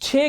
6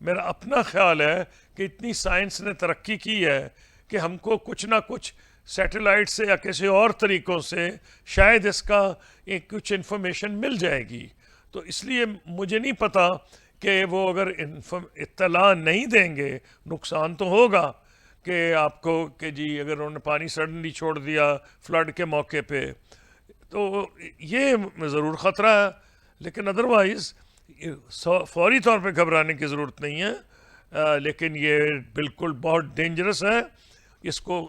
میرا اپنا خیال ہے کہ اتنی سائنس نے ترقی کی ہے کہ ہم کو کچھ نہ کچھ سیٹلائٹ سے یا کسی اور طریقوں سے شاید اس کا ایک کچھ انفارمیشن مل جائے گی. تو اس لیے مجھے نہیں پتا کہ وہ اگر اطلاع نہیں دیں گے نقصان تو ہوگا کہ آپ کو کہ جی اگر انہوں نے پانی سڈنلی چھوڑ دیا فلڈ کے موقع پہ تو یہ ضرور خطرہ ہے. لیکن ادروائز فوری طور پہ گھبرانے کی ضرورت نہیں ہے, لیکن یہ بالکل بہت ڈینجرس ہے. اس کو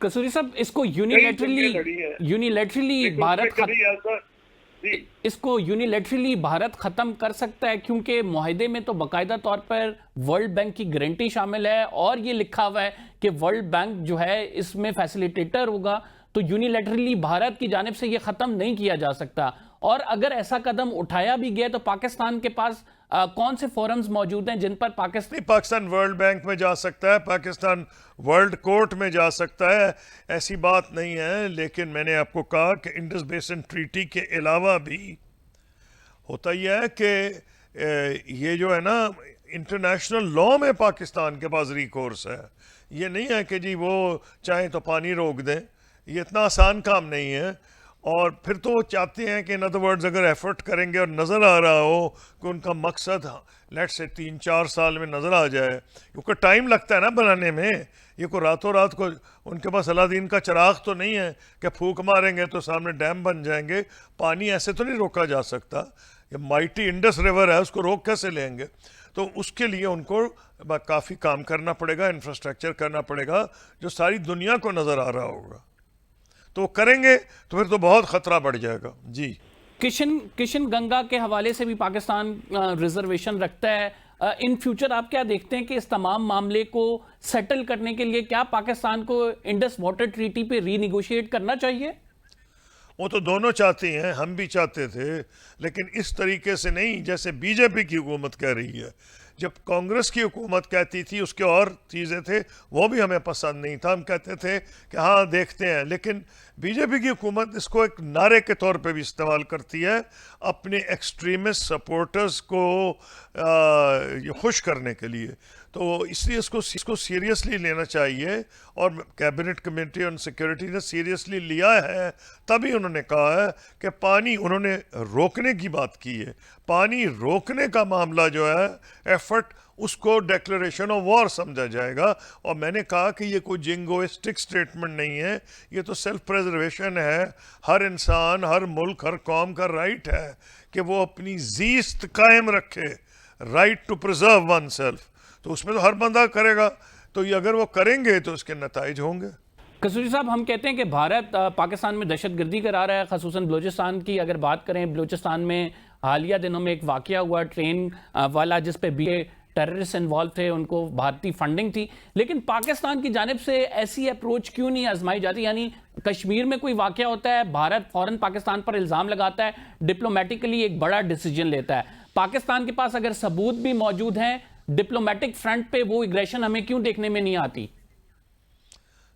کسوری صاحب اس کو یونیلیٹرلی بھارت ختم کر سکتا ہے, کیونکہ معاہدے میں تو باقاعدہ طور پر ورلڈ بینک کی گارنٹی شامل ہے اور یہ لکھا ہوا ہے کہ ورلڈ بینک جو ہے اس میں فیسیلیٹیٹر ہوگا, تو یونیلیٹرلی بھارت کی جانب سے یہ ختم نہیں کیا جا سکتا. اور اگر ایسا قدم اٹھایا بھی گیا تو پاکستان کے پاس کون سے فورمز موجود ہیں جن پر پاکستان ورلڈ بینک میں جا سکتا ہے, پاکستان ورلڈ کورٹ میں جا سکتا ہے, ایسی بات نہیں ہے. لیکن میں نے آپ کو کہا کہ انڈس بیسن ٹریٹی کے علاوہ بھی ہوتا یہ ہے کہ یہ جو ہے نا انٹرنیشنل لا میں پاکستان کے پاس ریکورس ہے. یہ نہیں ہے کہ جی وہ چاہیں تو پانی روک دیں, یہ اتنا آسان کام نہیں ہے. اور پھر تو وہ چاہتے ہیں کہ ان ادر ورڈز اگر ایفرٹ کریں گے اور نظر آ رہا ہو کہ ان کا مقصد لیٹ سے 3-4 سال میں نظر آ جائے, کیونکہ ٹائم لگتا ہے نا بنانے میں. یہ کوئی راتوں رات کو ان کے پاس الادین کا چراغ تو نہیں ہے کہ پھونک ماریں گے تو سامنے ڈیم بن جائیں گے. پانی ایسے تو نہیں روکا جا سکتا, یہ مائٹی انڈس ریور ہے, اس کو روک کیسے لیں گے؟ تو اس کے لیے ان کو کافی کام کرنا پڑے گا, انفراسٹرکچر کرنا پڑے گا جو ساری دنیا کو نظر آ رہا ہوگا. تو کریں گے تو پھر تو بہت خطرہ بڑھ جائے گا. جی کشن گنگا کے حوالے سے بھی پاکستان ریزرویشن رکھتا ہے. ان فیوچر آپ کیا دیکھتے ہیں کہ اس تمام معاملے کو سیٹل کرنے کے لیے کیا پاکستان کو انڈس واٹر ٹریٹی پہ ری نیگوشیٹ کرنا چاہیے؟ وہ تو دونوں چاہتے ہیں, ہم بھی چاہتے تھے, لیکن اس طریقے سے نہیں جیسے بی جے پی کی حکومت کہہ رہی ہے. جب کانگریس کی حکومت کہتی تھی اس کے اور چیزیں تھے, وہ بھی ہمیں پسند نہیں تھا. ہم کہتے تھے کہ ہاں دیکھتے ہیں, لیکن بی جے پی کی حکومت اس کو ایک نعرے کے طور پہ بھی استعمال کرتی ہے اپنے ایکسٹریمسٹ سپورٹرز کو خوش کرنے کے لیے. تو اس لیے اس کو سیریسلی لینا چاہیے, اور کیبنٹ کمیٹی آن سیکورٹی نے سیریسلی لیا ہے. تبھی انہوں نے کہا ہے کہ پانی انہوں نے روکنے کی بات کی ہے. پانی روکنے کا معاملہ جو ہے ایفرٹ, اس کو ڈیکلریشن آف وار سمجھا جائے گا. اور میں نے کہا کہ یہ کوئی جنگوسٹک سٹیٹمنٹ نہیں ہے, یہ تو سیلف پریزرویشن ہے. ہر انسان, ہر ملک, ہر قوم کا رائٹ ہے کہ وہ اپنی زیست قائم رکھے, right to preserve oneself. تو اس میں تو ہر بندہ کرے گا, تو یہ اگر وہ کریں گے تو اس کے نتائج ہوں گے. کسوری صاحب, ہم کہتے ہیں کہ بھارت پاکستان میں دہشت گردی کرا رہا ہے, خصوصاً بلوچستان کی اگر بات کریں. بلوچستان میں حالیہ دنوں میں ایک واقعہ ہوا ٹرین والا جس پہ ٹیررسٹ انوالو تھے, ان کو بھارتی فنڈنگ تھی. لیکن پاکستان کی جانب سے ایسی اپروچ کیوں نہیں آزمائی جاتی؟ یعنی کشمیر میں کوئی واقعہ ہوتا ہے, بھارت فوراً پاکستان پر الزام لگاتا ہے, ڈپلومیٹکلی ایک بڑا ڈیسیجن لیتا ہے. پاکستان کے پاس اگر ثبوت بھی موجود ہیں ڈپلومیٹک فرنٹ پہ, وہ اگریشن ہمیں کیوں دیکھنے میں نہیں آتی؟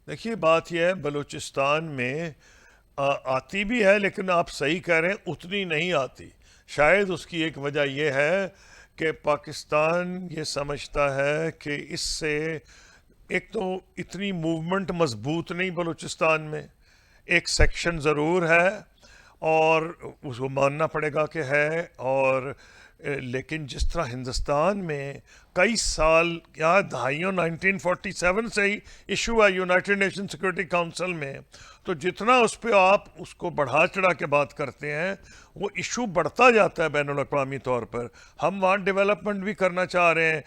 دیکھیے بات یہ ہے, بلوچستان میں آتی بھی ہے, لیکن آپ صحیح کہہ رہے ہیں اتنی نہیں آتی. شاید اس کی ایک وجہ یہ ہے کہ پاکستان یہ سمجھتا ہے کہ اس سے ایک تو اتنی موومنٹ مضبوط نہیں بلوچستان میں. ایک سیکشن ضرور ہے اور اس کو ماننا پڑے گا کہ ہے, اور لیکن جس طرح ہندوستان میں کئی سال یا دہائیوں 1947 سے ہی ایشو ہے یونائٹڈ نیشن سیکورٹی کاؤنسل میں, تو جتنا اس پہ آپ اس کو بڑھا چڑھا کے بات کرتے ہیں وہ ایشو بڑھتا جاتا ہے بین الاقوامی طور پر. ہم وہاں ڈیولپمنٹ بھی کرنا چاہ رہے ہیں,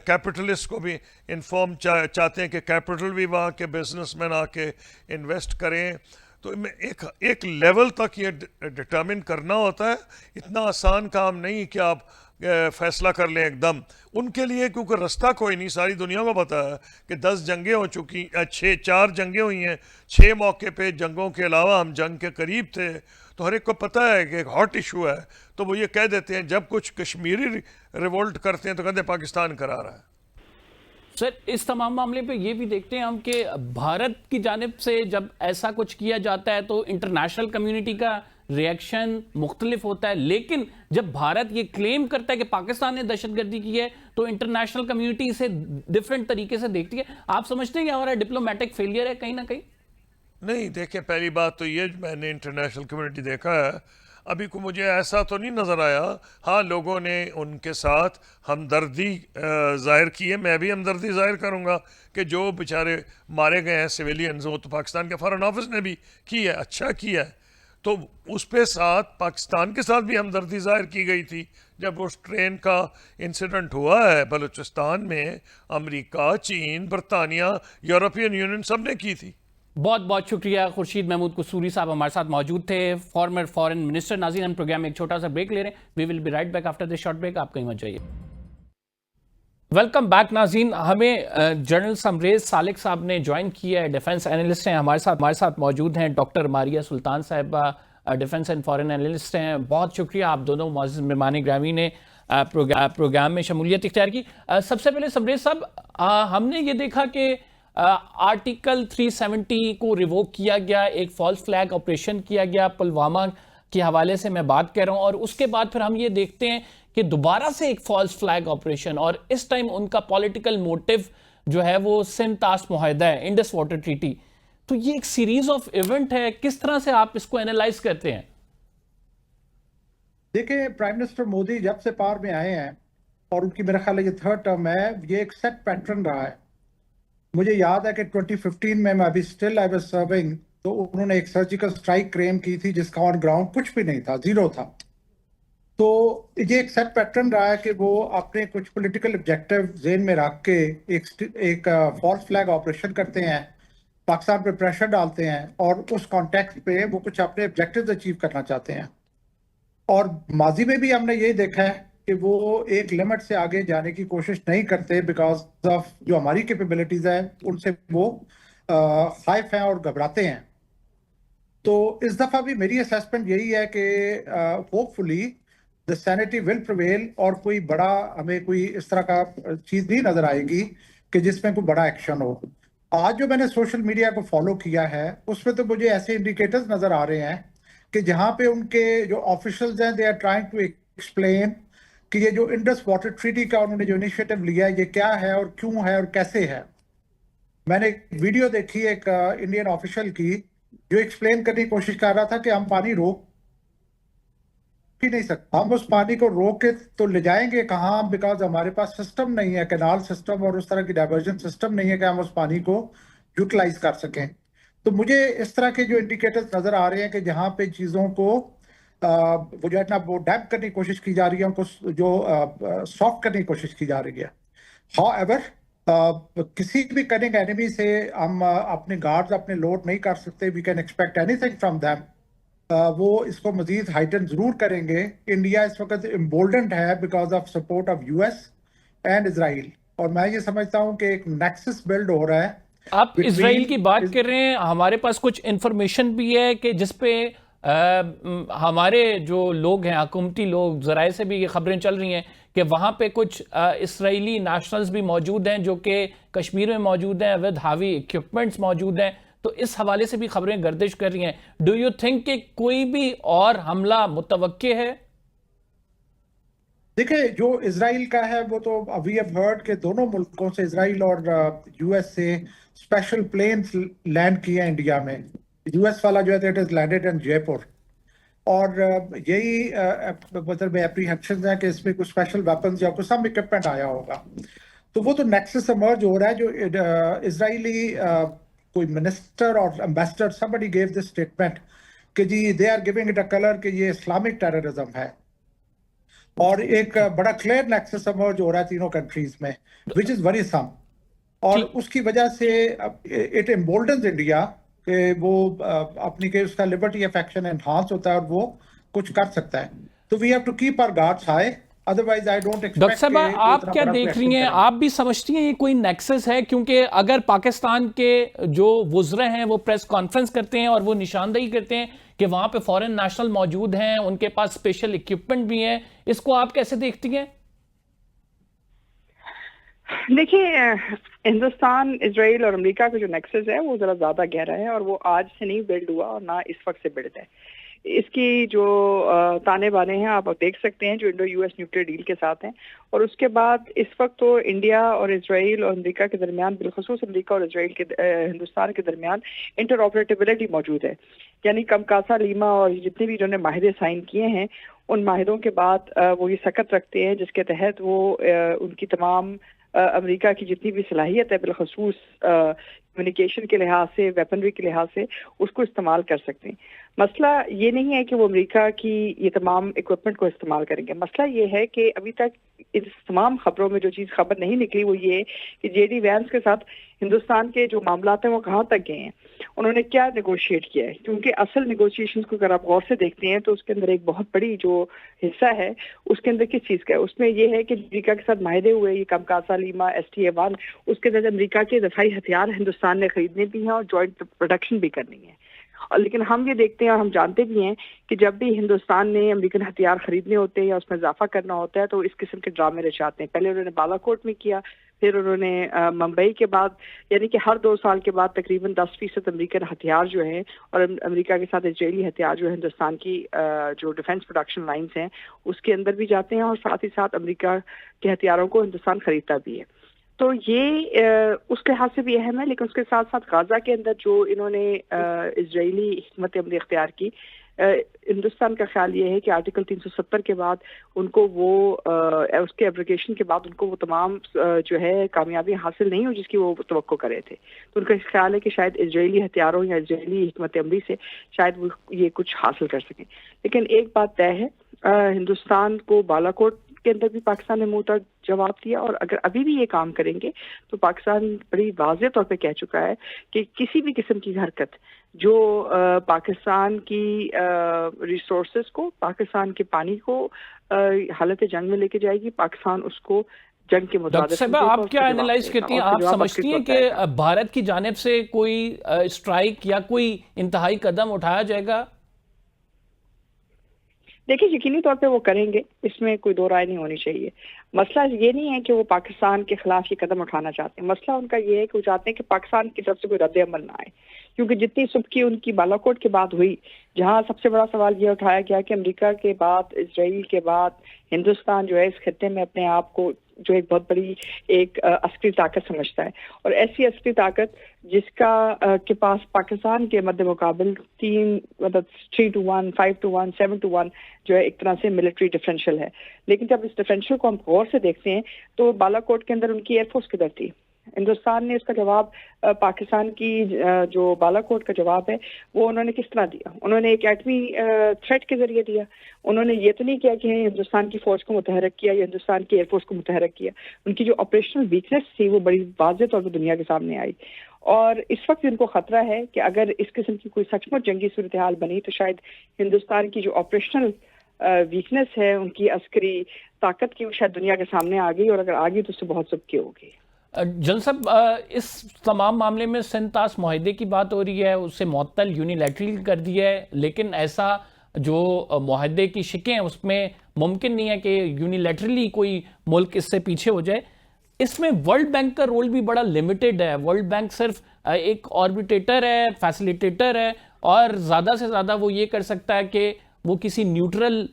کیپٹلسٹ کو بھی انفارم چاہتے ہیں کہ کیپٹل بھی وہاں کے بزنس مین آ کے انویسٹ کریں. تو ایک لیول تک یہ ڈٹرمن کرنا ہوتا ہے, اتنا آسان کام نہیں کہ آپ فیصلہ کر لیں ایک دم. ان کے لیے کیونکہ رستہ کوئی نہیں, ساری دنیا کو پتہ ہے کہ 10 جنگیں ہو چکی, 4 جنگیں ہوئی ہیں, 6 موقع پہ جنگوں کے علاوہ ہم جنگ کے قریب تھے. تو ہر ایک کو پتہ ہے کہ ایک ہاٹ ایشو ہے, تو وہ یہ کہہ دیتے ہیں جب کچھ کشمیری ریولٹ کرتے ہیں تو کہتے ہیں پاکستان کرا رہا ہے. سر اس تمام معاملے پہ یہ بھی دیکھتے ہیں ہم کہ بھارت کی جانب سے جب ایسا کچھ کیا جاتا ہے تو انٹرنیشنل کمیونٹی کا ریئیکشن مختلف ہوتا ہے، لیکن جب بھارت یہ کلیم کرتا ہے کہ پاکستان نے دہشت گردی کی ہے تو انٹرنیشنل کمیونٹی اسے ڈیفرنٹ طریقے سے دیکھتی ہے. آپ سمجھتے ہیں کہ ہمارا ڈپلومیٹک فیلئر ہے کہیں نہ کہیں؟ نہیں دیکھیں، پہلی بات تو یہ میں نے انٹرنیشنل کمیونٹی دیکھا ہے، ابھی کو مجھے ایسا تو نہیں نظر آیا. ہاں لوگوں نے ان کے ساتھ ہمدردی ظاہر کی ہے، میں بھی ہمدردی ظاہر کروں گا کہ جو بیچارے مارے گئے ہیں سویلینز، وہ تو پاکستان کے فارن آفس نے بھی کی ہے، اچھا کیا ہے. تو اس پہ ساتھ پاکستان کے ساتھ بھی ہمدردی ظاہر کی گئی تھی جب اس ٹرین کا انسیڈنٹ ہوا ہے بلوچستان میں. امریکہ، چین، برطانیہ، یورپین یونین سب نے کی تھی. بہت بہت شکریہ. خورشید محمود قصوری صاحب ہمارے ساتھ موجود تھے، فارمر فارن منسٹر. ناظرین ہم پروگرام میں ایک چھوٹا سا بریک لے رہے ہیں. We will be right back after this short break. آپ کہیں مت جائیے. ویلکم بیک ناظرین. ہمیں جنرل سمریز سالک صاحب نے جوائن کیا ہے، ڈیفنس اینالسٹ ہیں. ہمارے ساتھ موجود ہیں ڈاکٹر ماریہ سلطان صاحبہ، ڈیفنس اینڈ فارن اینالسٹ ہیں. بہت شکریہ آپ دونوں معزز مہمان گرامی نے پروگرام میں شمولیت اختیار کی. سب سے پہلے سمریز صاحب، ہم نے یہ دیکھا کہ آرٹیکل 370 کو ریووک کیا گیا، ایک فالس فلیگ آپریشن کیا گیا پلوامہ کے حوالے سے میں بات کر رہا ہوں، اور اس کے بعد پھر ہم یہ دیکھتے ہیں کہ دوبارہ سے ایک فالس فلیگ آپریشن، اور اس ٹائم ان کا پولیٹیکل موٹیو جو ہے وہ سندھ طاس معاہدہ ہے، انڈس واٹر ٹریٹی. تو یہ ایک سیریز آف ایونٹ ہے، کس طرح سے آپ اس کو اینالائز کرتے ہیں؟ دیکھیں، پرائم منسٹر مودی جب سے پار میں آئے ہیں اور ان کی میرا خیال ہے یہ تھرڈ ٹرم ہے، یہ ایک سیٹ پیٹرن رہا ہے. مجھے یاد ہے کہ 2015 میں ابھی اسٹل آئی واز سرونگ، تو انہوں نے ایک سرجیکل سٹرائک کریم کی تھی جس کا آن گراؤنڈ کچھ بھی نہیں تھا، زیرو تھا. تو یہ ایک سیٹ پیٹرن رہا ہے کہ وہ اپنے کچھ پولیٹیکل آبجیکٹو ذہن میں رکھ کے ایک فالس فلیگ آپریشن کرتے ہیں، پاکستان پہ پریشر ڈالتے ہیں، اور اس کانٹیکسٹ پہ وہ کچھ اپنے آبجیکٹیوز اچیو کرنا چاہتے ہیں. اور ماضی میں بھی ہم نے یہ دیکھا ہے کہ وہ ایک لمٹ سے آگے جانے کی کوشش نہیں کرتے بیکاز آف جو ہماری کیپیبلٹیز ہیں ان سے وہ خائف ہیں اور گھبراتے ہیں. تو اس دفعہ بھی میری اسیسمنٹ یہی ہے کہ ہوپ فلی دا سینیٹی ول پریویل، اور کوئی بڑا ہمیں کوئی اس طرح کا چیز نہیں نظر آئے گی کہ جس میں کوئی بڑا ایکشن ہو. آج جو میں نے سوشل میڈیا کو فالو کیا ہے اس میں تو مجھے ایسے انڈیکیٹرز نظر آ رہے ہیں کہ جہاں پہ ان کے جو آفیشلز ہیں they are trying to explain کہ یہ جو انڈس واٹر ٹریٹی کا انہوں نے جو انیشیٹو لیا ہے یہ کیا ہے اور کیوں ہے اور کیسے ہے. میں نے ایک ویڈیو دیکھی ایک انڈین آفیشل کی جو ایکسپلین کرنے کی کوشش کر رہا تھا کہ ہم پانی روک ہی نہیں سکتے، ہم اس پانی کو روک کے تو لے جائیں گے کہاں، بیکاز ہمارے پاس سسٹم نہیں ہے، کینال سسٹم اور اس طرح کی ڈائیورژن سسٹم نہیں ہے کہ ہم اس پانی کو یوٹیلائز کر سکیں. تو مجھے اس طرح کے جو انڈیکیٹرز نظر آ رہے ہیں کہ جہاں پہ چیزوں کو وہ جو ہے نا وہ ڈیمپ کرنے کی کوشش کی جا رہی ہے، ان کو جو سافٹ کرنے کی کوشش کی جا رہی ہے. ہاؤ ایور کسی بھی کننگ اینیمی سے ہم اپنے گارڈز اپنے لوڈ نہیں کر سکتے. We can expect anything from them. وہ اس کو مزید ہائٹن ضرور کریں گے. انڈیا اس وقت امبولڈنڈ ہے because of support of U S and Israel, اور میں یہ سمجھتا ہوں کہ ایک نیکسس بلڈ ہو رہا ہے. آپ اسرائیل کی بات کر رہے ہیں، ہمارے پاس کچھ انفارمیشن بھی ہے کہ جس پہ ہمارے جو لوگ ہیں، حکومتی لوگ، ذرائع سے بھی یہ خبریں چل رہی ہیں کہ وہاں پہ کچھ اسرائیلی نیشنلز بھی موجود ہیں جو کہ کشمیر میں موجود ہیں، ود ہاوی ایکوپمنٹس موجود ہیں. تو اس حوالے سے بھی خبریں گردش کر رہی ہیں. ڈو یو تھنک کہ کوئی بھی اور حملہ متوقع ہے؟ دیکھیں، جو اسرائیل کا ہے وہ تو وی ہیو ہرڈ کہ دونوں ملکوں سے، اسرائیل اور یو ایس سے اسپیشل پلینز لینڈ کیے ہیں انڈیا میں. یو ایس والا جو ہے اٹ از لینڈڈ ان جے پور، اور یہی مطلب اپریہنشنز ہیں کہ اس میں کچھ اسپیشل ویپنز یا کچھ سم اکوپمنٹ آیا ہوگا. تو وہ تو نیکسس ایمرج ہو رہا ہے. جو اسرائیلی کوئی منسٹر اور ambassador somebody gave this statement کہ جی they are giving it a color کہ یہ اسلامک ٹیررزم ہے، اور ایک بڑا کلیئر نیکسس ایمرج ہو رہا ہے تینوں کنٹریز میں which is worrisome. اور اس کی وجہ سے it emboldens انڈیا کہ وہ اپنی کہ اس کا لبرٹی آف ایکشن انہانس ہوتا ہے اور وہ کچھ کر سکتا ہے. تو we have to keep our guards high. Doctor صاحب آپ کیا دیکھ رہی ہیں؟ آپ بھی سمجھتی ہیں یہ کوئی نیکسس ہے؟ کیونکہ اگر پاکستان کے جو وزراء ہیں وہ پریس کانفرنس کرتے ہیں اور وہ نشاندہی کرتے ہیں کہ وہاں پہ فورن نیشنل موجود ہیں، ان کے پاس اسپیشل اکوپمنٹ بھی ہیں، اس کو آپ کیسے دیکھتی ہیں؟ دیکھیے ہندوستان، اسرائیل اور امریکہ کا جو نیکسس ہے وہ ذرا زیادہ گہرا ہے، اور وہ آج سے نہیں بلڈ ہوا اور نہ اس وقت سے بلڈ ہے. اس کی جو تانے بانے ہیں آپ دیکھ سکتے ہیں جو Indo U S nuclear deal کے ساتھ ہیں، اور اس کے بعد اس وقت تو انڈیا اور اسرائیل اور امریکہ کے درمیان، بالخصوص امریکہ اور اسرائیل کے ہندوستان کے درمیان انٹر آپریٹیبلٹی موجود ہے. یعنی کمکاسا لیما اور جتنے بھی انہوں نے معاہدے سائن کیے ہیں، ان معاہدوں کے بعد وہ یہ سکت رکھتے ہیں جس کے تحت وہ ان کی تمام امریکہ کی جتنی بھی صلاحیت ہے، بالخصوص کمیونیکیشن کے لحاظ سے، ویپنری کے لحاظ سے، اس کو استعمال کر سکتے ہیں. مسئلہ یہ نہیں ہے کہ وہ امریکہ کی یہ تمام اکوپمنٹ کو استعمال کریں گے. مسئلہ یہ ہے کہ ابھی تک اس تمام خبروں میں جو چیز خبر نہیں نکلی وہ یہ کہ جے ڈی وینس کے ساتھ ہندوستان کے جو معاملات ہیں وہ کہاں تک گئے ہیں، انہوں نے کیا نیگوشیٹ کیا ہے. کیونکہ اصل نیگوشیشنز کو اگر آپ غور سے دیکھتے ہیں تو اس کے اندر ایک بہت بڑی جو حصہ ہے اس کے اندر کس چیز کا ہے، اس میں یہ ہے کہ امریکہ کے ساتھ معاہدے ہوئے، یہ کمکاسا لیما STA-1، اس کے اندر امریکہ کے دفاعی ہتھیار ہندوستان نے خریدنے بھی ہیں اور جوائنٹ پروڈکشن بھی کرنی ہے. لیکن ہم یہ دیکھتے ہیں اور ہم جانتے بھی ہیں کہ جب بھی ہندوستان نے امریکن ہتھیار خریدنے ہوتے ہیں یا اس میں اضافہ کرنا ہوتا ہے تو اس قسم کے ڈرامے رچاتے ہیں. پہلے انہوں نے بالا کوٹ میں کیا، پھر انہوں نے ممبئی کے بعد، یعنی کہ ہر 2 سال کے بعد تقریباً 10% امریکن ہتھیار جو ہیں اور امریکہ کے ساتھ اسرائیلی ہتھیار جو ہے ہندوستان کی جو ڈیفنس پروڈکشن لائنز ہیں اس کے اندر بھی جاتے ہیں، اور ساتھ ہی ساتھ امریکہ کے ہتھیاروں کو ہندوستان خریدتا بھی ہے. تو یہ اس لحاظ سے بھی اہم ہے. لیکن اس کے ساتھ ساتھ غزہ کے اندر جو انہوں نے اسرائیلی حکمت عملی اختیار کی، ہندوستان کا خیال یہ ہے کہ آرٹیکل 370 کے بعد ان کو وہ اس کے ایبریگیشن کے بعد ان کو وہ تمام جو ہے کامیابی حاصل نہیں ہو جس کی وہ توقع کرے تھے. تو ان کا خیال ہے کہ شاید اسرائیلی ہتھیاروں یا اسرائیلی حکمت عملی سے شاید وہ یہ کچھ حاصل کر سکیں. لیکن ایک بات طے ہے، ہندوستان کو بالا کوٹ کے اندر بھی پاکستان نے منہ توڑ جواب دیا، اور اگر ابھی بھی یہ کام کریں گے تو پاکستان بڑی واضح طور پہ کہہ چکا ہے کہ کسی بھی قسم کی حرکت جو پاکستان کی ریسورسز کو، پاکستان کے پانی کو حالت جنگ میں لے کے جائے گی، پاکستان اس کو جنگ کے ڈاکٹر مطابق صاحبہ آپ کیا انالائز کرتی ہیں؟ آپ سمجھتی ہیں کہ بھارت کی جانب سے کوئی اسٹرائک یا کوئی انتہائی قدم اٹھایا جائے گا؟ دیکھیں یقینی طور پہ وہ کریں گے، اس میں کوئی دو رائے نہیں ہونی چاہیے. مسئلہ یہ نہیں ہے کہ وہ پاکستان کے خلاف یہ قدم اٹھانا چاہتے ہیں، مسئلہ ان کا یہ ہے کہ وہ چاہتے ہیں کہ پاکستان کی طرف سے کوئی رد عمل نہ آئے. کیونکہ جتنی صبح کی ان کی بالا کوٹ کے بعد ہوئی، جہاں سب سے بڑا سوال یہ اٹھایا گیا کہ امریکہ کے بعد، اسرائیل کے بعد ہندوستان جو ہے اس خطے میں اپنے آپ کو جو ایک بہت بڑی ایک عسکری طاقت سمجھتا ہے، اور ایسی عسکری طاقت جس کا کے پاس پاکستان کے مد مقابل 3-1، 5-1، 7-1 جو ہے ایک طرح سے ملٹری ڈفرینشیل ہے. لیکن جب اس ڈفرینشیل کو ہم غور سے دیکھتے ہیں تو بالا کوٹ کے اندر ان کی ایئر فورس کدھر تھی؟ ہندوستان نے اس کا جواب پاکستان کی جو بالا کوٹ کا جواب ہے وہ انہوں نے کس طرح دیا؟ انہوں نے ایک ایٹمی تھریٹ کے ذریعے دیا. انہوں نے یہ تو نہیں کیا کہ ہندوستان کی فوج کو متحرک کیا یا ہندوستان کی ایئر فورس کو متحرک کیا. ان کی جو آپریشنل ویکنیس تھی وہ بڑی واضح طور پر دنیا کے سامنے آئی، اور اس وقت ان کو خطرہ ہے کہ اگر اس قسم کی کوئی سچ مچ جنگی صورتحال بنی تو شاید ہندوستان کی جو آپریشنل ویکنیس ہے ان کی عسکری طاقت کی، وہ شاید دنیا کے سامنے آ گئی، اور اگر آ گئی تو اس سے بہت سبکی ہوگی. جن صاحب اس تمام معاملے میں سنتاس معاہدے کی بات ہو رہی ہے، اسے معطل یونیلیٹرل کر دیا ہے، لیکن ایسا جو معاہدے کی شکیں ہیں اس میں ممکن نہیں ہے کہ یونیلیٹرلی کوئی ملک اس سے پیچھے ہو جائے. اس میں ورلڈ بینک کا رول بھی بڑا لیمیٹڈ ہے. ورلڈ بینک صرف ایک آربیٹریٹر ہے، فیسیلیٹیٹر ہے، اور زیادہ سے زیادہ وہ یہ کر سکتا ہے کہ وہ کسی نیوٹرل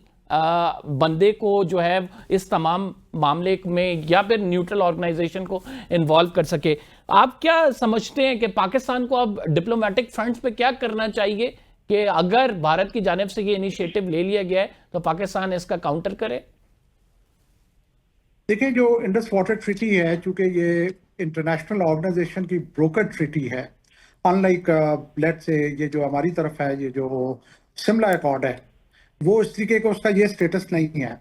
بندے کو جو ہے اس تمام معاملے میں یا پھر نیوٹرل آرگنائزیشن کو انوالو کر سکے. آپ کیا سمجھتے ہیں کہ پاکستان کو اب ڈپلومیٹک فرنٹس پہ کیا کرنا چاہیے کہ اگر بھارت کی جانب سے یہ انیشیٹو لے لیا گیا ہے تو پاکستان اس کا کاؤنٹر کرے؟ دیکھیں جو انڈس واٹر ٹریٹی ہے، چونکہ یہ انٹرنیشنل آرگنائزیشن کی بروکر ٹریٹی ہے، ان لائک لیٹ سے یہ جو ہماری طرف ہے یہ جو سملا ایکارڈ ہے، وہ اس طریقے کا اس کا یہ سٹیٹس نہیں ہے.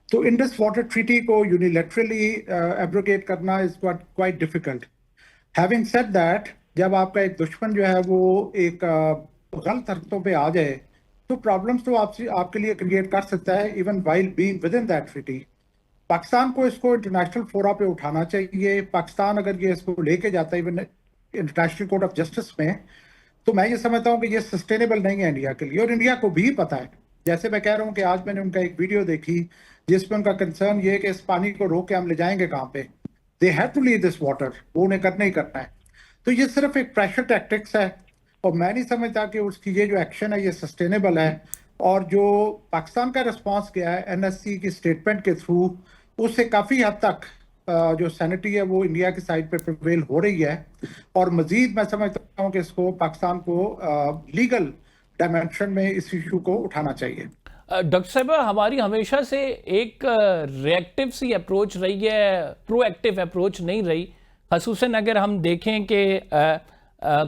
تو انڈس واٹر ٹریٹی کو یونیلیٹرلی ایبروگیٹ کرنا is quite difficult. Having said that, جب آپ کا ایک دشمن جو ہے وہ ایک غلط حرکتوں پہ آ جائے تو پرابلمس تو آپ کے لیے کریٹ کر سکتا ہے even while being with in that treaty. Pakistan کو اس کو انٹرنیشنل فورا پہ اٹھانا چاہیے. پاکستان اگر یہ اس کو لے کے جاتا ہے even international court of justice میں، تو میں یہ سمجھتا ہوں کہ یہ سسٹینیبل نہیں ہے انڈیا کے لیے، اور انڈیا کو بھی پتہ ہے. جیسے میں کہہ رہا ہوں کہ آج میں نے ان کا ایک ویڈیو دیکھی جس میں ان کا کنسرن یہ ہے کہ اس پانی کو روک کے ہم لے جائیں گے کہاں پہ. They have to leave this water, وہ انہیں کرنا ہی کرنا ہے. تو یہ صرف ایک پریشر ٹیکٹکس ہے, اور میں نہیں سمجھتا کہ اس کی یہ جو ایکشن ہے یہ سسٹینیبل ہے. اور جو پاکستان کا رسپانس کیا ہے NSC کی اسٹیٹمنٹ کے تھرو, اس سے کافی حد تک جو سینٹی ہے وہ انڈیا کی سائڈ پہ پریویل ہو رہی ہے. اور مزید میں سمجھتا ہوں کہ اس کو پاکستان کو لیگل ڈائمینشن میں اس ایشو کو اٹھانا چاہیے. ڈاکٹر صاحبہ, ہماری ہمیشہ سے ایک ری ایکٹیو سی اپروچ رہی ہے, پرو ایکٹیو اپروچ نہیں رہی. خصوصاً اگر ہم دیکھیں کہ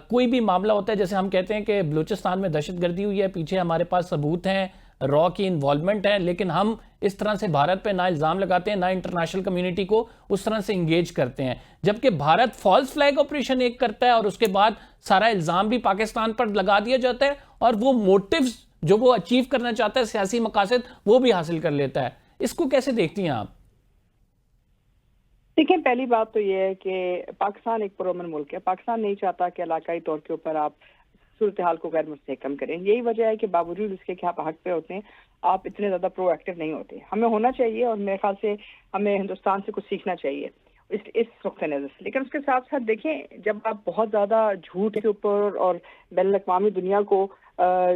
کوئی بھی معاملہ ہوتا ہے, جیسے ہم کہتے ہیں کہ بلوچستان میں دہشت گردی ہوئی ہے, پیچھے ہمارے پاس ثبوت ہیں, را کی انوالومنٹ ہے, لیکن ہم اس طرح سے بھارت پہ نہ الزام لگاتے ہیں, نہ انٹرنیشنل کمیونٹی کو اس طرح سے انگیج کرتے ہیں. جبکہ بھارت فالس فلیگ آپریشن ایک کرتا ہے اور اس کے بعد سارا الزام بھی پاکستان پر لگا دیا جاتا ہے, اور وہ موٹیوز جو وہ اچیو کرنا چاہتا ہے, سیاسی مقاصد, وہ بھی حاصل کر لیتا ہے. اس کو کیسے دیکھتی ہیں آپ؟ دیکھیں, پہلی بات تو یہ ہے کہ پاکستان ایک پرامن ملک ہے. پاکستان نہیں چاہتا کہ علاقائی طور کے اوپر آپ صورتحال کو غیر مستحکم کریں. یہی وجہ ہے کہ باوجود اس کے کہ آپ حق پہ ہوتے ہیں, آپ اتنے زیادہ پرو ایکٹیو نہیں ہوتے. ہمیں ہونا چاہیے, اور میرے خیال سے ہمیں ہندوستان سے کچھ سیکھنا چاہیے اس نقطۂ نظر سے. لیکن اس کے ساتھ ساتھ دیکھیں, جب آپ بہت زیادہ جھوٹ کے اوپر اور بین الاقوامی دنیا کو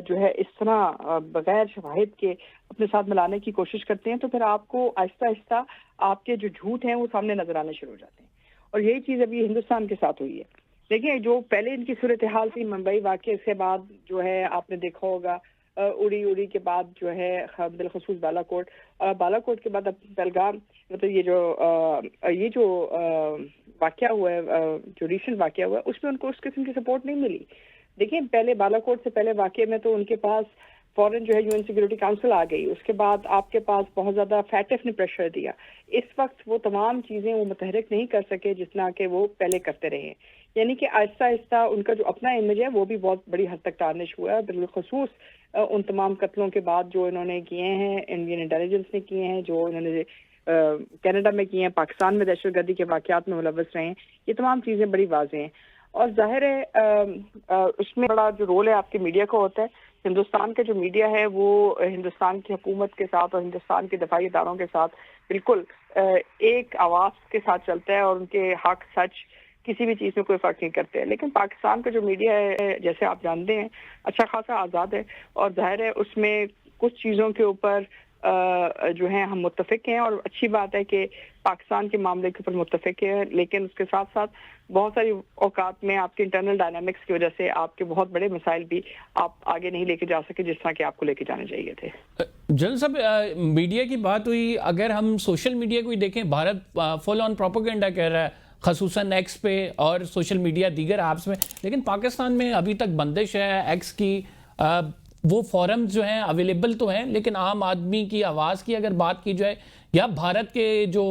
جو ہے اس طرح بغیر شواہد کے اپنے ساتھ ملانے کی کوشش کرتے ہیں, تو پھر آپ کو آہستہ آہستہ آپ کے جو جھوٹ ہیں وہ سامنے نظر آنے شروع ہو جاتے ہیں. اور یہی چیز ابھی ہندوستان کے ساتھ ہوئی ہے. دیکھیں, جو پہلے ان کی صورتحال تھی ممبئی واقعے سے بعد, جو ہے آپ نے دیکھا ہوگا اڑی کے بعد جو ہے بالخصوص بالا کوٹ کے بعد پہلگام, مطلب یہ جو واقعہ ہوا ہے, جو ریسنٹ واقعہ ہوا ہے, اس میں ان کو اس قسم کی سپورٹ نہیں ملی. دیکھیں, پہلے بالا کوٹ سے پہلے واقعے میں تو ان کے پاس فوراً جو ہے UN سیکورٹی کاؤنسل آ گئی. اس کے بعد آپ کے پاس بہت زیادہ فیٹف نے پریشر دیا. اس وقت وہ تمام چیزیں وہ متحرک نہیں کر سکے جتنا کہ وہ پہلے کرتے رہے. یعنی کہ آہستہ آہستہ ان کا جو اپنا امیج ہے وہ بھی بہت بڑی حد تک ٹارنش ہوا ہے, بالخصوص ان تمام قتلوں کے بعد جو انہوں نے کیے ہیں, انڈین انٹیلیجنس نے کیے ہیں, جو انہوں نے کینیڈا میں کیے ہیں, پاکستان میں دہشت گردی کے واقعات میں ملوث رہے ہیں. یہ تمام چیزیں بڑی واضح ہیں. اور ظاہر ہے اس میں بڑا جو رول ہے آپ کی میڈیا کا ہوتا ہے. ہندوستان کا جو میڈیا ہے وہ ہندوستان کی حکومت کے ساتھ اور ہندوستان کے دفاعی اداروں کے ساتھ بالکل ایک آواز کے ساتھ چلتا ہے, اور ان کے حق سچ کسی بھی چیز میں کوئی فرق نہیں کرتے. لیکن پاکستان کا جو میڈیا ہے, جیسے آپ جانتے ہیں, اچھا خاصا آزاد ہے, اور ظاہر ہے اس میں کچھ چیزوں کے اوپر جو ہیں ہم متفق ہیں, اور اچھی بات ہے کہ پاکستان کے معاملے کے اوپر متفق ہے. لیکن اس کے ساتھ ساتھ بہت ساری اوقات میں آپ کے انٹرنل ڈائنامکس کی وجہ سے آپ کے بہت بڑے مسائل بھی آپ آگے نہیں لے کے جا سکے جس طرح کہ آپ کو لے کے جانے چاہیے تھے. جنرل صاحب, میڈیا کی بات ہوئی, اگر ہم سوشل میڈیا کو ہی دیکھیں, بھارت فل آن پروپیگنڈا کہہ رہا ہے, خصوصاً ایکس پہ اور سوشل میڈیا دیگر ایپس میں. لیکن پاکستان میں ابھی تک بندش ہے ایکس کی. وہ فورمز جو ہیں اویلیبل تو ہیں, لیکن عام آدمی کی آواز کی اگر بات کی جائے, یا بھارت کے جو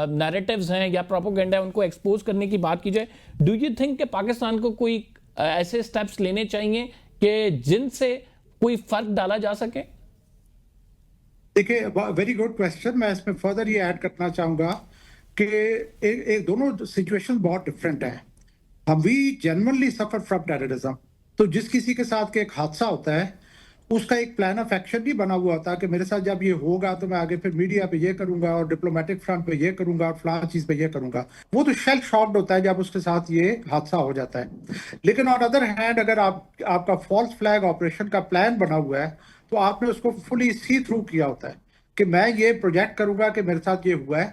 نیریٹیوز ہیں یا پروپیگنڈا ہے ان کو ایکسپوز کرنے کی بات کی جائے, ڈو یو تھنک کہ پاکستان کو کوئی ایسے سٹیپس لینے چاہیے کہ جن سے کوئی فرق ڈالا جا سکے؟ دیکھیں, ویری گڈ کویسچن. میں اس میں فردر یہ ایڈ کرنا چاہوں گا کہ دونوں سچویشن بہت ڈفرینٹ ہیں. We generally suffer from terrorism. تو جس کسی کے ساتھ ایک حادثہ ہوتا ہے, اس کا ایک پلان آف ایکشن نہیں بنا ہوا ہوتا کہ میرے ساتھ جب یہ ہوگا تو میں آگے پھر میڈیا پہ یہ کروں گا, اور ڈپلومیٹک فرنٹ پہ یہ کروں گا, اور فلاں چیز پہ یہ کروں گا. وہ تو شیل شاکڈ ہوتا ہے جب اس کے ساتھ یہ حادثہ ہو جاتا ہے. لیکن آن ادر ہینڈ, اگر آپ کا فالس فلیگ آپریشن کا پلان بنا ہوا ہے, تو آپ نے اس کو فلی سی تھرو کیا ہوتا ہے کہ میں یہ پروجیکٹ کروں گا کہ میرے ساتھ یہ ہوا ہے,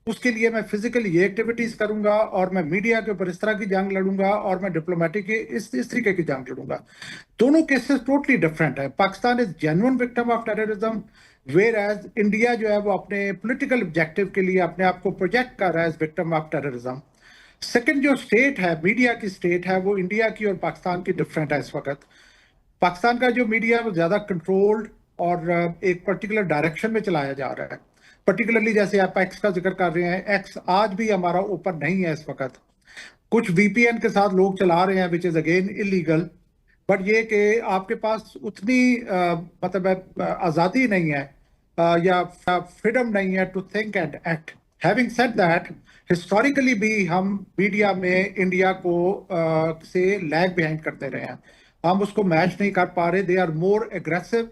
اس کے لیے میں فزیکل یہ ایکٹیویٹیز کروں گا, اور میں میڈیا کے اوپر اس طرح کی جنگ لڑوں گا, اور میں ڈپلومیٹک اس طریقے کی جنگ لڑوں گا. دونوں کیسز ٹوٹلی ڈفرینٹ ہے. Pakistan is genuine victim of terrorism, whereas India جو ہے وہ اپنے پولیٹیکل آبجیکٹو کے لیے اپنے آپ کو پروجیکٹ کر رہا ہے as victim of terrorism. Second جو اسٹیٹ ہے, میڈیا کی اسٹیٹ ہے, وہ انڈیا کی اور پاکستان کی ڈفرینٹ ہے. اس وقت پاکستان کا جو میڈیا ہے وہ زیادہ کنٹرولڈ اور ایک پرٹیکولر ڈائریکشن میں چلایا جا رہا ہے. پرٹیکولرلی جیسے آپ ایکس کا ذکر کر رہے ہیں, ایکس آج بھی ہمارا اوپن نہیں ہے اس وقت. کچھ وی پی این کے ساتھ لوگ چلا رہے ہیں وچ از اگین انلیگل, بٹ یہ کہ آپ کے پاس اتنی مطلب آزادی نہیں ہے یا فریڈم نہیں ہے to think and act. Having said that, historically بھی ہم میڈیا میں انڈیا کو سے لیگ بیہائنڈ کرتے رہے ہیں. ہم اس کو میچ نہیں کر پا رہے. They are more aggressive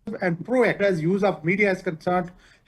and proactive as use of media is concerned.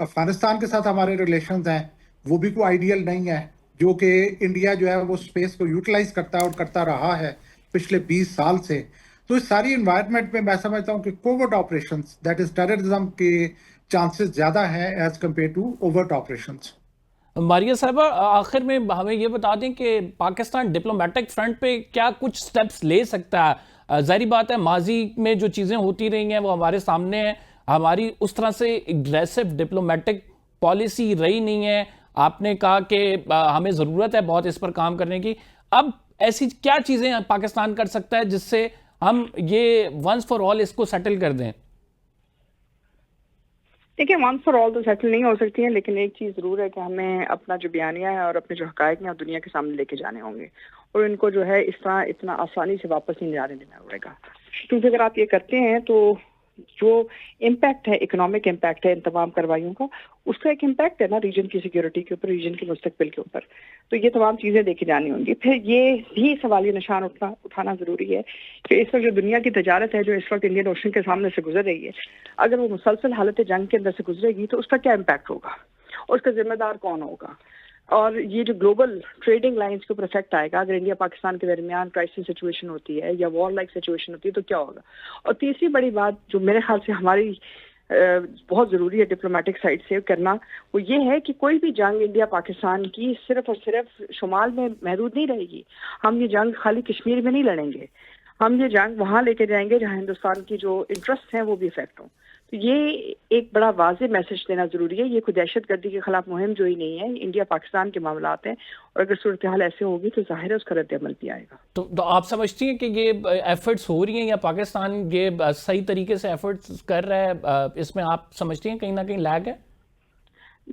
Afghanistan کے ساتھ ہمارے ریلیشنز ہیں وہ بھی کوئی آئیڈیل نہیں ہے, جو کہ انڈیا جو ہے وہ اسپیس کو یوٹیلائز کرتا ہے اور کرتا رہا ہے پچھلے 20 سال سے. تو اس ساری انوائرمنٹ میں میں سمجھتا ہوں کہ covert operations that is terrorism کے چانسز زیادہ ہیں as compare to overt operations. Maria صاحبہ, آخر میں ہمیں یہ بتا دیں کہ پاکستان ڈپلومیٹک فرنٹ پہ کیا کچھ سٹیپس لے سکتا ہے؟ ظاہری بات ہے ماضی میں جو چیزیں ہوتی رہی ہیں وہ ہمارے سامنے ہیں, ہماری اس طرح سے اگریسو ڈپلومیٹک پالیسی رہی نہیں ہے. آپ نے کہا کہ ہمیں ضرورت ہے بہت اس پر کام کرنے کی. اب ایسی کیا چیزیں پاکستان کر سکتا ہے جس سے ہم یہ ونس فار آل اس کو سیٹل کر دیں؟ دیکھیں, ون فار آل تو سیٹل نہیں ہو سکتی ہیں, لیکن ایک چیز ضرور ہے کہ ہمیں اپنا جو بیانیہ ہے اور اپنے جو حقائق ہیں دنیا کے سامنے لے کے جانے ہوں گے, اور ان کو جو ہے اس طرح اتنا آسانی سے واپس نہیں جانے دینا پڑے گا. کیونکہ اگر آپ یہ کرتے ہیں تو جو امپیکٹ ہے, اکنامک امپیکٹ ہے ان تمام کارروائیوں کا, اس کا ایک امپیکٹ ہے نا ریجن کی سیکیورٹی کے اوپر, ریجن کے مستقبل کے اوپر. تو یہ تمام چیزیں دیکھی جانی ہوں گی. پھر یہ بھی سوالیہ نشان اٹھانا ضروری ہے کہ اس وقت جو دنیا کی تجارت ہے جو اس وقت انڈین اوشن کے سامنے سے گزر رہی ہے, اگر وہ مسلسل حالت جنگ کے اندر سے گزرے گی تو اس کا کیا امپیکٹ ہوگا, اور اس کا ذمہ دار کون ہوگا, اور یہ جو گلوبل ٹریڈنگ لائنز کے اوپر افیکٹ آئے گا اگر انڈیا پاکستان کے درمیان کرائسس سچویشن ہوتی ہے یا وار لائک سچویشن ہوتی ہے تو کیا ہوگا. اور تیسری بڑی بات جو میرے خیال سے ہماری بہت ضروری ہے ڈپلومیٹک سائڈ سے کرنا, وہ یہ ہے کہ کوئی بھی جنگ انڈیا پاکستان کی صرف اور صرف شمال میں محدود نہیں رہے گی. ہم یہ جنگ خالی کشمیر میں نہیں لڑیں گے, ہم یہ جنگ وہاں لے کے جائیں گے جہاں ہندوستان کی جو انٹرسٹ ہیں وہ بھی افیکٹ ہوں. تو یہ ایک بڑا واضح میسج دینا ضروری ہے. یہ کوئی دہشت گردی کے خلاف مہم جو ہی نہیں ہے, انڈیا پاکستان کے معاملات ہیں, اور اگر صورتحال ایسے ہوگی تو ظاہر ہے اس کا رد عمل بھی آئے گا. تو آپ سمجھتی ہیں کہ یہ ایفرٹس ہو رہی ہیں یا پاکستان یہ صحیح طریقے سے ایفرٹس کر رہا ہے؟ اس میں آپ سمجھتی ہیں کہیں نہ کہیں لیگ ہے؟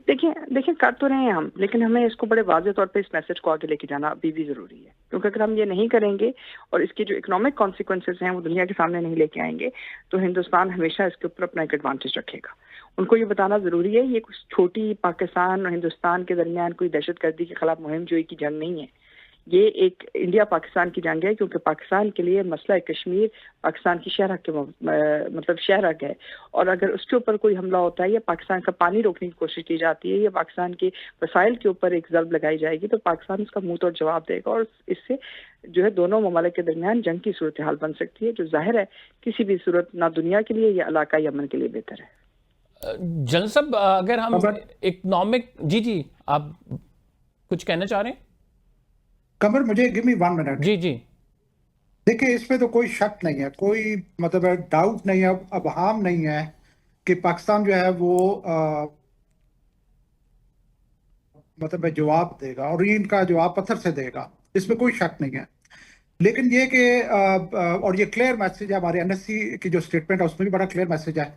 دیکھیں کر تو رہے ہیں ہم, لیکن ہمیں اس کو بڑے واضح طور پہ اس میسج کو آگے لے کے جانا ابھی بھی ضروری ہے. کیونکہ اگر ہم یہ نہیں کریں گے اور اس کی جو اکنامک کانسیکوینسز ہیں وہ دنیا کے سامنے نہیں لے کے آئیں گے تو ہندوستان ہمیشہ اس کے اوپر اپنا ایک ایڈوانٹیج رکھے گا. ان کو یہ بتانا ضروری ہے یہ کچھ چھوٹی پاکستان اور ہندوستان کے درمیان کوئی دہشت گردی کے خلاف مہم جوئی کی جنگ نہیں ہے, یہ ایک انڈیا پاکستان کی جنگ ہے. کیونکہ پاکستان کے لیے مسئلہ کشمیر پاکستان کی شہرہ کے مطلب شہرہ ہے, اور اگر اس کے اوپر کوئی حملہ ہوتا ہے یا پاکستان کا پانی روکنے کی کوشش کی جاتی ہے یا پاکستان کے وسائل کے اوپر ایک ضرب لگائی جائے گی تو پاکستان اس کا منہ توڑ جواب دے گا, اور اس سے جو ہے دونوں ممالک کے درمیان جنگ کی صورتحال بن سکتی ہے, جو ظاہر ہے کسی بھی صورت نہ دنیا کے لیے یا علاقائی امن کے لیے بہتر ہے. جنرل صاحب, اگر ہم اکنامک جی آپ کچھ کہنا چاہ رہے ہیں؟ قمر مجھے گیو می 1 منٹ. جی دیکھیں اس میں تو کوئی شک نہیں ہے, کوئی مطلب ڈاؤٹ نہیں ہے, ابہام نہیں ہے کہ پاکستان جو ہے وہ مطلب جواب دے گا, اور ان کا جواب پتھر سے دے گا, اس میں کوئی شک نہیں ہے. لیکن یہ کہ اور یہ کلیئر میسج ہے, ہمارے این ایس سی کی جو اسٹیٹمنٹ ہے اس میں بھی بڑا کلیئر میسج ہے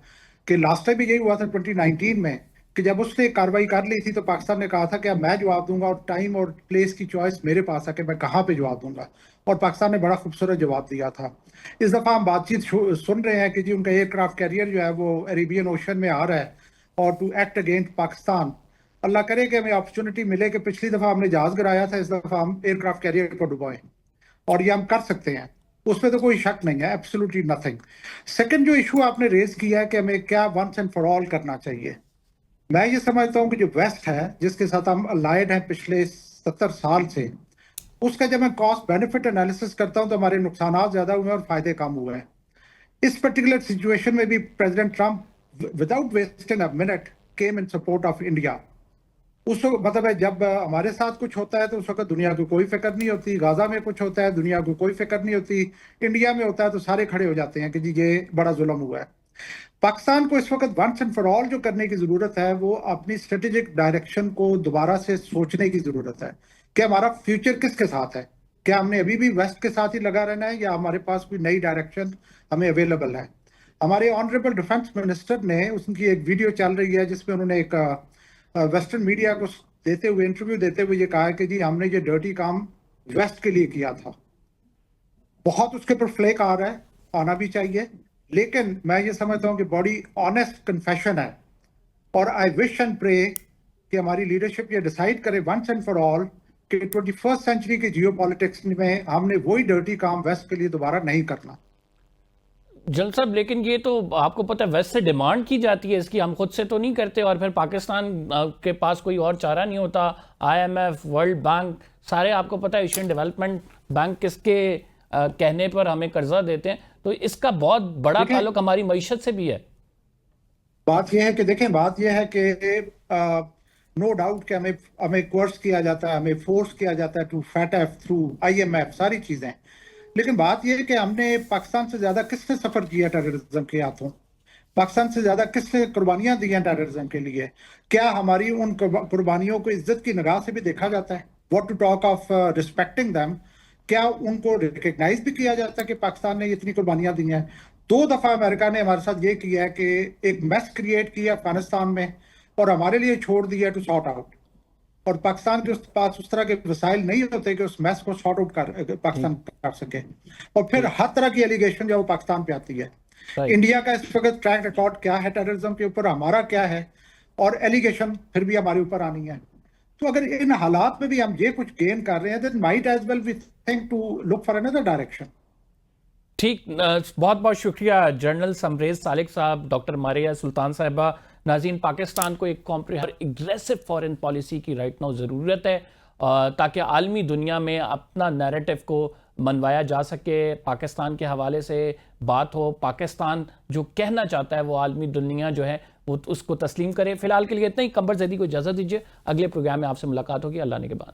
کہ لاسٹ ٹائم بھی یہی ہوا تھا 2019 میں کہ جب اس نے کارروائی کر لی تھی تو پاکستان نے کہا تھا کہ اب میں جواب دوں گا, اور ٹائم اور پلیس کی چوائس میرے پاس ہے کہ میں کہاں پہ جواب دوں گا, اور پاکستان نے بڑا خوبصورت جواب دیا تھا. اس دفعہ ہم بات چیت سن رہے ہیں کہ جی ان کا ایئر کرافٹ کیریئر جو ہے وہ عربین اوشن میں آ رہا ہے, اور ٹو ایکٹ اگینسٹ پاکستان. اللہ کرے کہ ہمیں اپرچونٹی ملے کہ پچھلی دفعہ ہم نے جہاز گرایا تھا, اس دفعہ ہم ایئر کرافٹ کیریئر کو ڈبوئیں, اور یہ ہم کر سکتے ہیں, اس میں تو کوئی شک نہیں ہے, ایبسولوٹلی نتھنگ. سیکنڈ جو ایشو آپ نے ریز کیا ہے کہ ہمیں کیا ونس اینڈ فار آل کرنا چاہیے, میں یہ سمجھتا ہوں کہ جو ویسٹ ہے جس کے ساتھ ہم الائڈ ہیں پچھلے 70 سال سے, اس کا جب میں کاسٹ بینیفٹ انالیسس کرتا ہوں تو ہمارے نقصانات زیادہ ہوئے ہیں اور فائدے کم ہوئے ہیں. اس پرٹیکولر سچویشن میں بھی President Trump without wasting a minute came in support of India. اس وقت مطلب ہے جب ہمارے ساتھ کچھ ہوتا ہے تو اس وقت دنیا کو کوئی فکر نہیں ہوتی, غازہ میں کچھ ہوتا ہے دنیا کو کوئی فکر نہیں ہوتی, انڈیا میں ہوتا ہے تو سارے کھڑے ہو جاتے ہیں کہ جی یہ بڑا ظلم ہوا ہے. پاکستان کو اس وقت ونس اینڈ فار آل جو کرنے کی ضرورت ہے وہ اپنی اسٹریٹجک ڈائریکشن کو دوبارہ سے سوچنے کی ضرورت ہے کہ ہمارا فیوچر کس کے ساتھ ہے. کیا ہم نے ابھی بھی ویسٹ کے ساتھ ہی لگا رہنا ہے یا ہمارے پاس کوئی نئی ڈائریکشن ہمیں اویلیبل ہے. ہمارے آنریبل ڈیفنس منسٹر نے اس کی ایک ویڈیو چل رہی ہے جس میں انہوں نے ایک ویسٹرن میڈیا کو دیتے ہوئے انٹرویو دیتے ہوئے یہ کہا ہے کہ جی ہم نے یہ ڈرٹی کام ویسٹ کے لیے کیا تھا. بہت اس کے پر فلیک آ رہا ہے, آنا بھی چاہیے, لیکن میں یہ سمجھتا ہوں کہ بڑی آنیسٹ کنفیشن ہے, اور آئی وش اینڈ پرے کہ ہماری لیڈرشپ یہ ڈیسائیڈ کرے ونس اینڈ فار آل کہ 21st سینچری کے جیو پالیٹکس میں ہم نے وہی ڈرٹی کام ویسٹ کے لیے دوبارہ نہیں کرنا. جنرل صاحب لیکن یہ تو آپ کو پتہ ہے ویسٹ سے ڈیمانڈ کی جاتی ہے اس کی، ہم خود سے تو نہیں کرتے، اور پھر پاکستان کے پاس کوئی اور چارہ نہیں ہوتا. I M F, world bank, سارے آپ کو پتہ ہے ایشین ڈیولپمنٹ بینک کس کے کہنے پر ہمیں قرضہ دیتے ہیں، تو اس کا بہت بڑا تعلق ہماری معیشت سے بھی ہے. بات یہ ہے کہ دیکھیں، بات یہ ہے کہ نو ڈاؤٹ کہ ہمیں کورس کیا جاتا ہے، ہمیں فورس کیا جاتا ہے ٹو FATF، تھرو IMF، ساری چیزیں. لیکن بات یہ ہے کہ ہم نے پاکستان سے زیادہ کس نے سفر کیا ٹیررزم کے ہاتھوں؟ پاکستان سے زیادہ کس نے قربانیاں دی ہیں ٹیررزم کے لیے؟ کیا ہماری ان قربانیوں کو عزت کی نگاہ سے بھی دیکھا جاتا ہے؟ What to talk of respecting them, کیا ان کو ریکگنائز بھی کیا جاتا ہے کہ پاکستان نے اتنی قربانیاں دی ہیں؟ 2 دفعہ امریکہ نے ہمارے ساتھ یہ کیا ہے کہ ایک میس کریٹ کیا افغانستان میں اور ہمارے لیے چھوڑ دیا ٹو سارٹ آؤٹ، اور پاکستان کے پاس اس طرح کے وسائل نہیں ہوتے کہ اس میس کو سارٹ آؤٹ پاکستان کر سکے. اور پھر ہر طرح کی ایلیگیشن جو پاکستان پہ آتی ہے. انڈیا کا اس وقت ٹریک ریکارڈ کیا ہے ٹیررزم کے اوپر، ہمارا کیا ہے، اور ایلیگیشن پھر بھی ہمارے اوپر آنی ہے. تو اگر ان حالات میں بھی ہم یہ کچھ گین کر رہے ہیں then might as well we think to look for another direction. ٹھیک، بہت بہت شکریہ جنرل سمریز سالک صاحب، ڈاکٹر ماریہ سلطان صاحبہ. ناظرین، پاکستان کو ایک اگریسو فورن پالیسی کی رائٹ ناؤ ضرورت ہے تاکہ عالمی دنیا میں اپنا نیریٹو کو منوایا جا سکے، پاکستان کے حوالے سے بات ہو، پاکستان جو کہنا چاہتا ہے وہ عالمی دنیا جو ہے وہ اس کو تسلیم کرے. فی الحال کے لیے اتنا ہی. قمر زیدی کو اجازت دیجیے، اگلے پروگرام میں آپ سے ملاقات ہوگی. اللہ نے کے بعد.